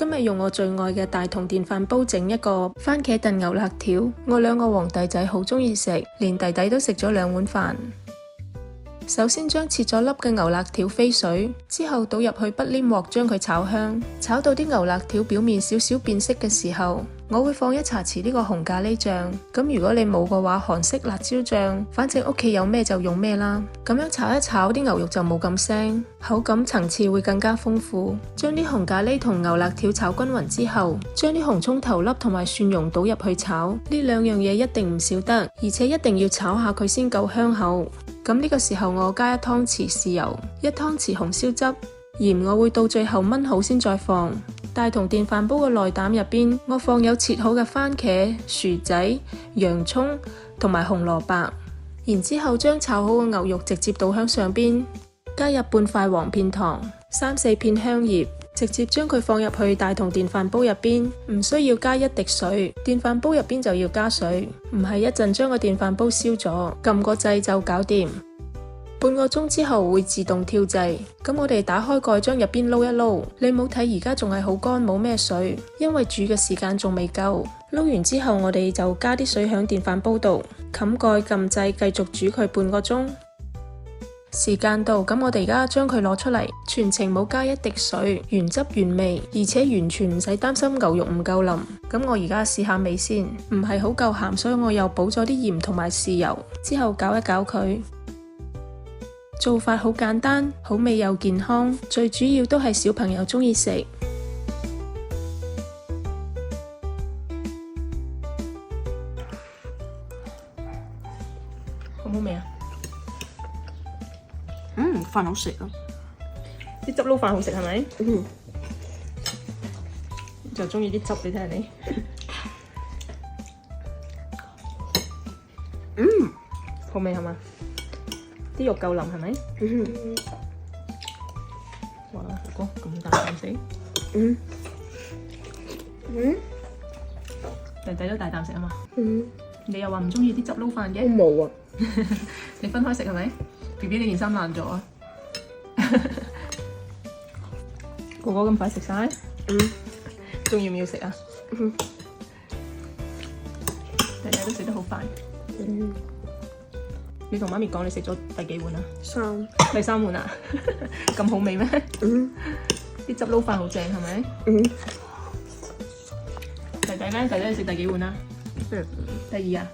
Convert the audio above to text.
今日用我最愛嘅大同電飯煲整一個番茄燉牛肋條，我兩個皇帝仔好中意食，連弟弟都食咗2碗飯。首先將切咗粒嘅牛肋條飛水，之後倒入去不黏鑊將佢炒香，炒到啲牛肋條表面少少變色嘅時候，我會放1茶匙呢個紅咖喱醬。咁如果你冇嘅話，韓式辣椒醬，反正屋企有咩就用咩啦。咁樣炒一炒，啲牛肉就冇咁腥，口感層次會更加豐富。將啲紅咖喱同牛肋條炒均勻之後，將啲紅蔥頭粒同埋蒜蓉倒入去炒，呢2樣嘢一定唔少得，而且一定要炒下佢先夠香口。咁呢個時候我加1湯匙豉油，1湯匙紅燒汁，鹽我會到最後燜好先再放。大同電飯煲嘅內膽入邊，我放有切好嘅番茄、薯仔、洋蔥同埋紅蘿蔔，然之後將炒好嘅牛肉直接倒響上邊，加入半塊黃片糖、3、4片香葉，直接將佢放入去大同電飯煲入邊，唔需要加1滴水。電飯煲入邊就要加水，唔係一陣將個電飯煲燒咗，撳個掣就搞掂。半個鐘之後會自動跳掣，咁我哋打開蓋將入邊撈一撈。你冇睇而家仲係好乾，冇咩水，因為煮嘅時間仲未夠。撈完之後我哋就加啲水響電飯煲度，冚蓋撳掣繼續煮佢半個鐘。時間到，咁我哋而家將佢攞出嚟，全程冇加1滴水，原汁原味，而且完全唔使擔心牛肉唔夠腍。咁我而家試下味先，唔係好夠鹹，所以我又補咗啲鹽同埋豉油，之後攪一攪佢。做法好簡單，好味又健康，最主要都係小朋友中意食。好唔好味啊？飯好食啊！啲汁撈飯好食係咪？就中意啲汁，你睇下你。好味係嘛？啲肉夠腍係咪？哇，哥咁大啖食。弟弟都大啖食啊嘛。你又話唔中意啲汁撈飯嘅？冇啊！你分開食係咪 ？BB 你件衫爛咗啊！哥哥咁快食晒？仲要唔要食啊？弟弟都食得好快。你同媽咪講你食咗第幾碗啊？3。第3碗啊？咁好味咩？啲汁撈飯好正係咪？弟弟咧？弟弟你食第幾碗啊？第2啊？